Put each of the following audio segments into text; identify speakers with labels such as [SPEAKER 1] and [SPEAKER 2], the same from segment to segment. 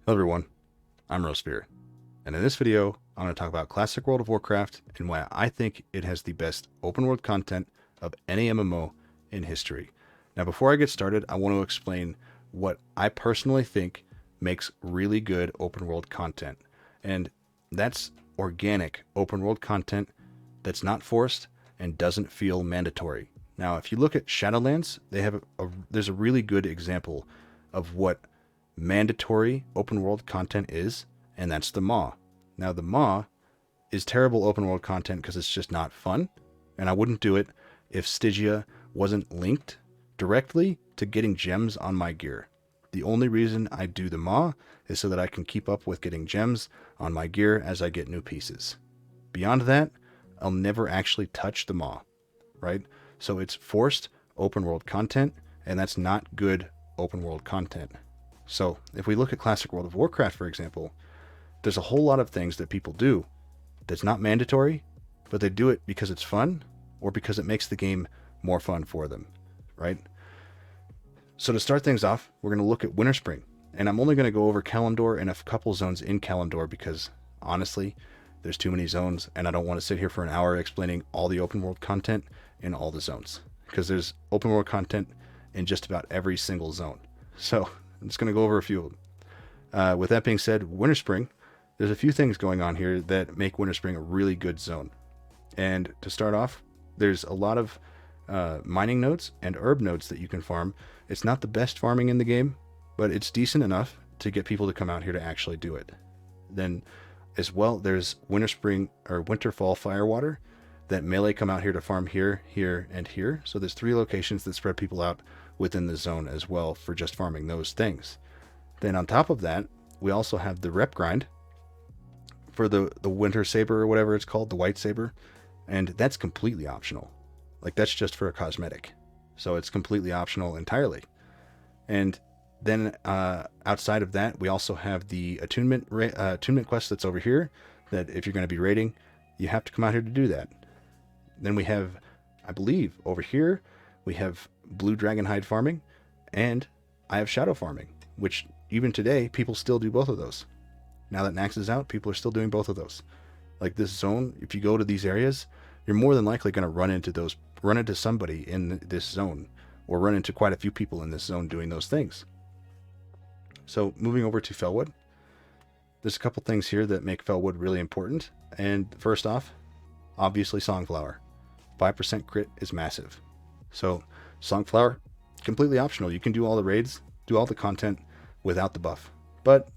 [SPEAKER 1] Hello everyone, I'm Rosphere, and in this video, I'm going to talk about Classic World of Warcraft and why I think it has the best open world content of any MMO in history. Now before I get started, I want to explain what I personally think makes really good open world content, and that's organic open world content that's not forced and doesn't feel mandatory. Now if you look at Shadowlands, there's a really good example of what mandatory open world content is, and that's the Maw. Now the Maw is terrible open world content because it's just not fun, and I wouldn't do it if Stygia wasn't linked directly to getting gems on my gear. The only reason I do the Maw is so that I can keep up with getting gems on my gear as I get new pieces. Beyond that, I'll never actually touch the Maw, right? So it's forced open world content, and that's not good open world content. So if we look at Classic World of Warcraft, for example, there's a whole lot of things that people do that's not mandatory, but they do it because it's fun or because it makes the game more fun for them, right? So to start things off, we're going to look at Winterspring, and I'm only going to go over Kalimdor and a couple zones in Kalimdor because honestly, there's too many zones, and I don't want to sit here for an hour explaining all the open world content in all the zones because there's open world content in just about every single zone. So I'm just going to go over a few of them. With that being said, Winterspring, there's a few things going on here that make Winterspring a really good zone. And to start off, there's a lot of mining nodes and herb nodes that you can farm. It's not the best farming in the game, but it's decent enough to get people to come out here to actually do it. Then as well, there's Winterspring or Winterfall Firewater that melee come out here to farm here, here, and here. So there's 3 locations that spread people out within the zone as well for just farming those things. Then on top of that, we also have the rep grind for the winter saber or whatever it's called, the white saber, and that's completely optional. Like that's just for a cosmetic, so it's completely optional entirely. And then outside of that, we also have the attunement quest that's over here, that if you're going to be raiding, you have to come out here to do that. Then we have, I believe over here, we have blue dragonhide farming, and I have shadow farming, which even today people still do both of those. Now that Nax is out, people are still doing both of those. Like this zone, if you go to these areas, you're more than likely going to run into somebody in this zone, or run into quite a few people in this zone doing those things. So moving over to Felwood, there's a couple things here that make Felwood really important. And first off, obviously Songflower. 5% crit is massive. So Songflower, completely optional. You can do all the raids, do all the content without the buff, but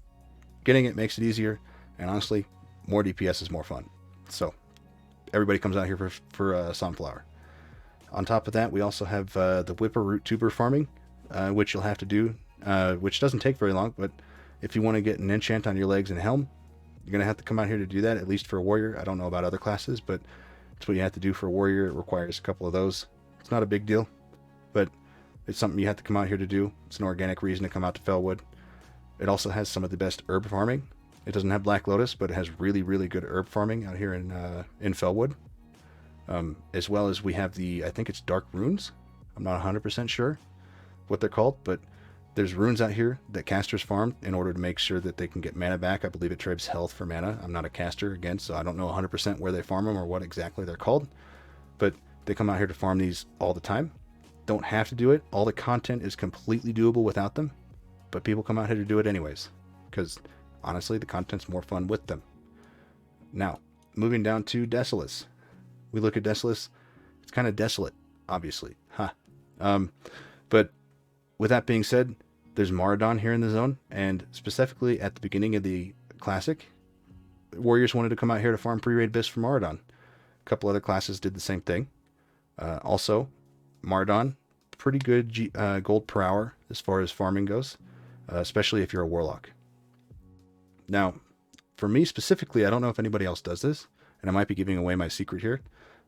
[SPEAKER 1] getting it makes it easier, and honestly, more DPS is more fun. So everybody comes out here for Songflower. On top of that, we also have the Whipper Root Tuber farming, which you'll have to do, which doesn't take very long, but if you want to get an enchant on your legs and helm, you're going to have to come out here to do that, at least for a warrior. I don't know about other classes, but it's what you have to do for a warrior. It requires a couple of those. It's not a big deal, but it's something you have to come out here to do. It's an organic reason to come out to Felwood. It also has some of the best herb farming. It doesn't have Black Lotus, but it has really, really good herb farming out here in Felwood. As well as we have I think it's Dark Runes. I'm not 100% sure what they're called, but there's runes out here that casters farm in order to make sure that they can get mana back. I believe it trades health for mana. I'm not a caster again, so I don't know 100% where they farm them or what exactly they're called, but they come out here to farm these all the time. Don't have to do it. All the content is completely doable without them, but people come out here to do it anyways, because honestly, the content's more fun with them. Now, moving down to Desolace. We look at Desolace, it's kind of desolate, obviously. But with that being said, there's Maradon here in the zone, and specifically at the beginning of the Classic, warriors wanted to come out here to farm pre-raid bisks for Maradon. A couple other classes did the same thing. Also, Maradon, pretty good gold per hour as far as farming goes, especially if you're a warlock. Now, for me specifically, I don't know if anybody else does this, and I might be giving away my secret here,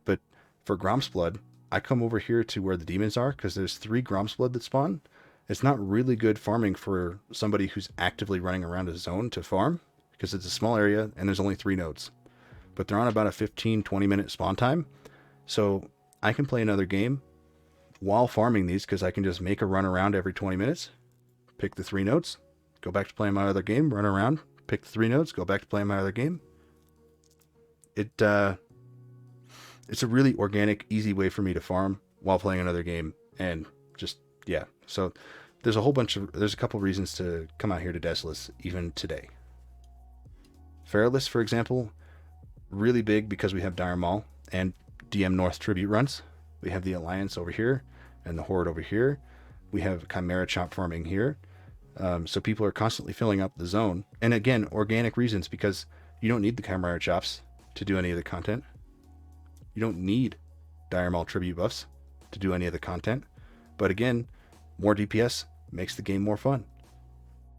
[SPEAKER 1] but for Grom's Blood, I come over here to where the demons are because there's 3 Grom's Blood that spawn. It's not really good farming for somebody who's actively running around a zone to farm because it's a small area and there's only 3 nodes. But they're on about a 15-20 minute spawn time, so I can play another game while farming these because I can just make a run around every 20 minutes, pick the 3 nodes, go back to playing my other game, run around, pick the 3 nodes, go back to playing my other game. It's a really organic, easy way for me to farm while playing another game, and just, yeah. So there's a couple reasons to come out here to Desolace even today. Feralus, for example, really big because we have Dire Maul and DM North tribute runs. We have the Alliance over here and the Horde over here. We have Chimera Chop farming here. So people are constantly filling up the zone. And again, organic reasons, because you don't need the Chimera Chops to do any of the content. You don't need Dire Maul tribute buffs to do any of the content. But again, more DPS makes the game more fun.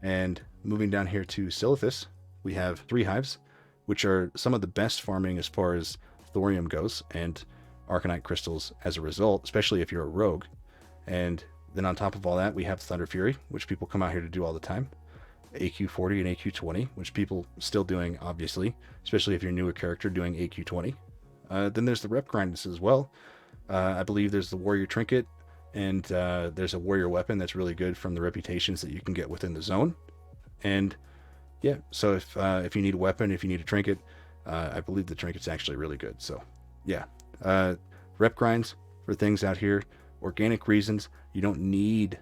[SPEAKER 1] And moving down here to Silithus, we have 3 hives, which are some of the best farming as far as thorium goes, and Arcanite crystals as a result, especially if you're a rogue. And then on top of all that, we have Thunder Fury, which people come out here to do all the time. AQ40 and AQ20, which people still doing, obviously, especially if you're a newer character doing AQ20. Then there's the rep grinds as well. I believe there's the Warrior Trinket, and there's a Warrior Weapon that's really good from the reputations that you can get within the zone. And yeah, so if you need a weapon, if you need a trinket, I believe the trinket's actually really good. So yeah, rep grinds for things out here, organic reasons. You don't need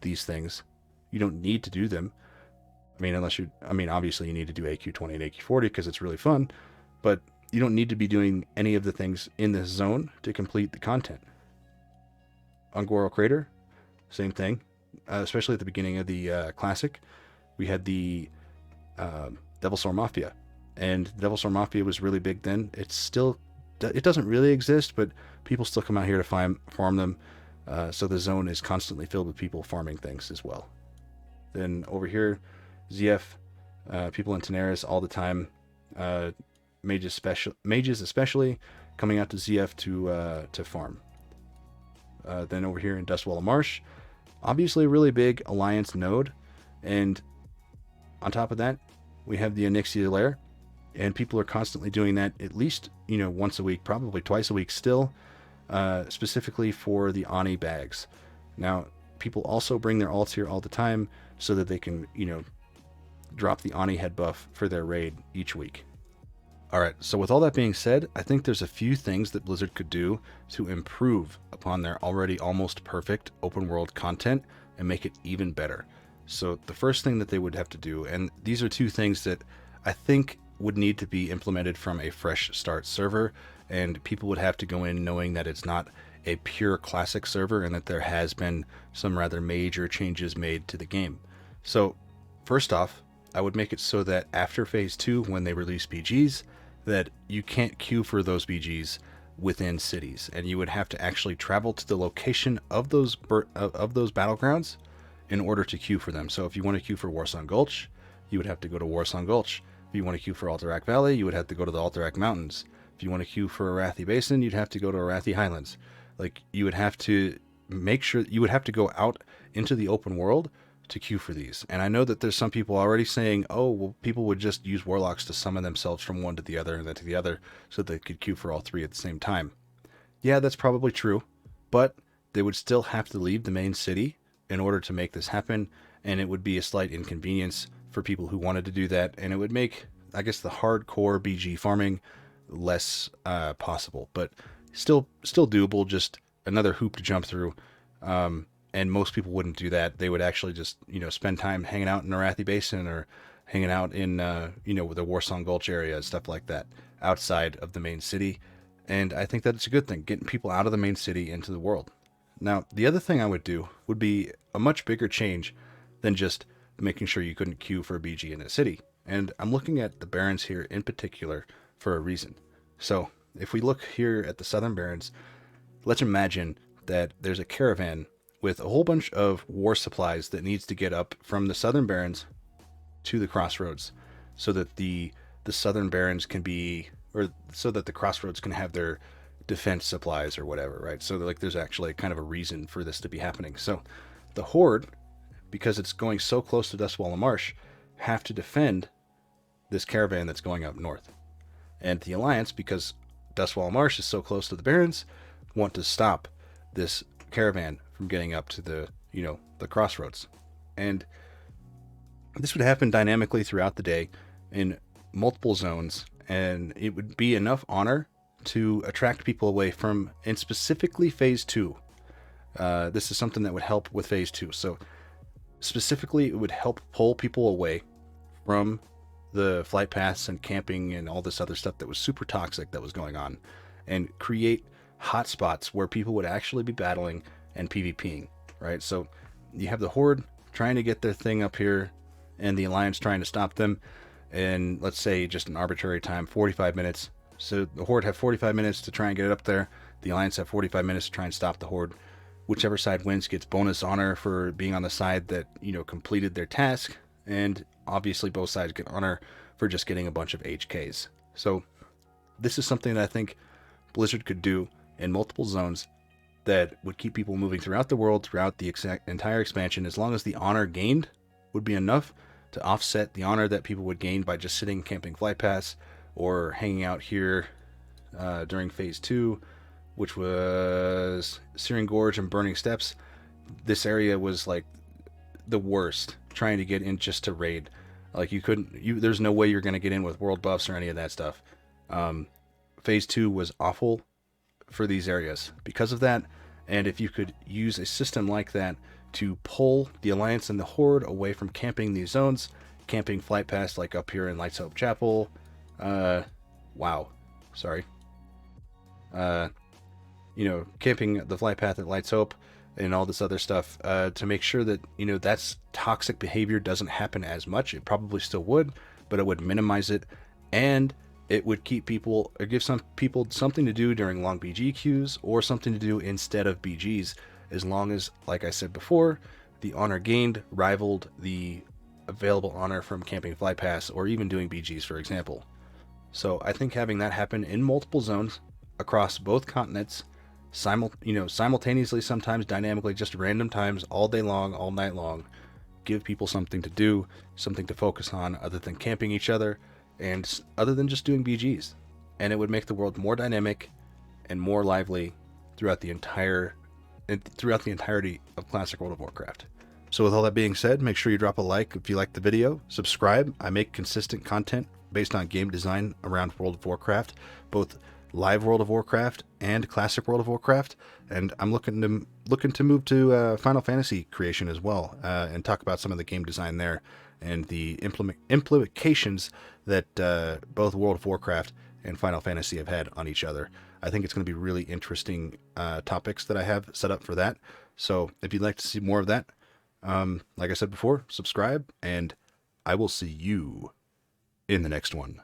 [SPEAKER 1] these things. You don't need to do them. Obviously you need to do AQ20 and AQ40 because it's really fun, but you don't need to be doing any of the things in this zone to complete the content. Ungoro Crater, same thing, especially at the beginning of the Classic. We had the Devilsaur Mafia, and Devilsaur Mafia was really big then. It doesn't really exist, but people still come out here to farm them, so the zone is constantly filled with people farming things as well. Then over here, ZF, people in Tenaris all the time, mages especially coming out to ZF to farm. Then over here in Dustwallow Marsh, obviously a really big Alliance node, and on top of that, we have the Onyxia Lair, and people are constantly doing that at least, once a week, probably twice a week still, specifically for the Ani bags. Now, people also bring their alts here all the time so that they can, drop the Ani head buff for their raid each week. Alright, so with all that being said, I think there's a few things that Blizzard could do to improve upon their already almost perfect open world content and make it even better. So the first thing that they would have to do, and these are 2 things that I think would need to be implemented from a fresh start server, and people would have to go in knowing that it's not a pure classic server and that there has been some rather major changes made to the game. So first off, I would make it so that after phase 2, when they release BGs, that you can't queue for those BGs within cities, and you would have to actually travel to the location of those battlegrounds in order to queue for them. So if you want to queue for Warsong Gulch, you would have to go to Warsong Gulch. If you want to queue for Alterac Valley, you would have to go to the Alterac Mountains. If you want to queue for Arathi Basin, you'd have to go to Arathi Highlands. You would have to make sure you would have to go out into the open world to queue for these. And I know that there's some people already saying, oh, well, people would just use warlocks to summon themselves from one to the other and then to the other so they could queue for all 3 at the same time. Yeah, that's probably true, but they would still have to leave the main city in order to make this happen, and it would be a slight inconvenience for people who wanted to do that, and it would make, I guess, the hardcore BG farming less possible, but still doable, just another hoop to jump through. And most people wouldn't do that. They would actually just, spend time hanging out in Arathi Basin or hanging out in, the Warsong Gulch area, stuff like that, outside of the main city. And I think that it's a good thing, getting people out of the main city into the world. Now, the other thing I would do would be a much bigger change than just making sure you couldn't queue for a BG in a city. And I'm looking at the Barrens here in particular for a reason. So if we look here at the Southern Barrens, let's imagine that there's a caravan with a whole bunch of war supplies that needs to get up from the Southern Barrens to the Crossroads so that the Southern Barrens can be, or so that the Crossroads can have their defense supplies or whatever, right? So there's actually kind of a reason for this to be happening. So the Horde, because it's going so close to Dustwallow Marsh, have to defend this caravan that's going up north. And the Alliance, because Dustwallow Marsh is so close to the Barrens, want to stop this caravan from getting up to the Crossroads. And This would happen dynamically throughout the day in multiple zones, and it would be enough honor to attract people away from, and specifically phase 2. This is something that would help with phase 2. So specifically, it would help pull people away from the flight paths and camping and all this other stuff that was super toxic that was going on, and create hotspots where people would actually be battling and PvPing, right? So you have the Horde trying to get their thing up here and the Alliance trying to stop them, and let's say just an arbitrary time, 45 minutes. So the Horde have 45 minutes to try and get it up there. The Alliance have 45 minutes to try and stop the Horde. Whichever side wins gets bonus honor for being on the side that, completed their task, and obviously both sides get honor for just getting a bunch of HKs. So this is something that I think Blizzard could do in multiple zones that would keep people moving throughout the world, throughout the entire expansion, as long as the honor gained would be enough to offset the honor that people would gain by just sitting camping flight paths or hanging out here during phase 2, which was Searing Gorge and Burning Steppes. This area was like the worst, trying to get in just to raid. Like there's no way you're going to get in with world buffs or any of that stuff. Phase 2 was awful for these areas because of that. And if you could use a system like that to pull the Alliance and the Horde away from camping these zones, camping flight paths like up here in Light's Hope Chapel, camping the flight path at Light's Hope and all this other stuff, to make sure that, that's toxic behavior doesn't happen as much. It probably still would, but it would minimize it, and it would keep people, or give some people something to do during long BG queues, or something to do instead of BGs, as long as, like I said before, the honor gained rivaled the available honor from camping flight pass or even doing BGs, for example. So I think having that happen in multiple zones across both continents, simultaneously, sometimes dynamically, just random times, all day long, all night long, give people something to do, something to focus on other than camping each other, and other than just doing BGs. And it would make the world more dynamic and more lively throughout the entirety of Classic World of Warcraft. So with all that being said, make sure you drop a like if you liked the video, subscribe. I make consistent content based on game design around World of Warcraft, both live World of Warcraft and Classic World of Warcraft, and I'm looking to move to Final Fantasy creation as well, and talk about some of the game design there and the implications that both World of Warcraft and Final Fantasy have had on each other. I think it's going to be really interesting topics that I have set up for that. So if you'd like to see more of that, like I said before, subscribe, and I will see you in the next one.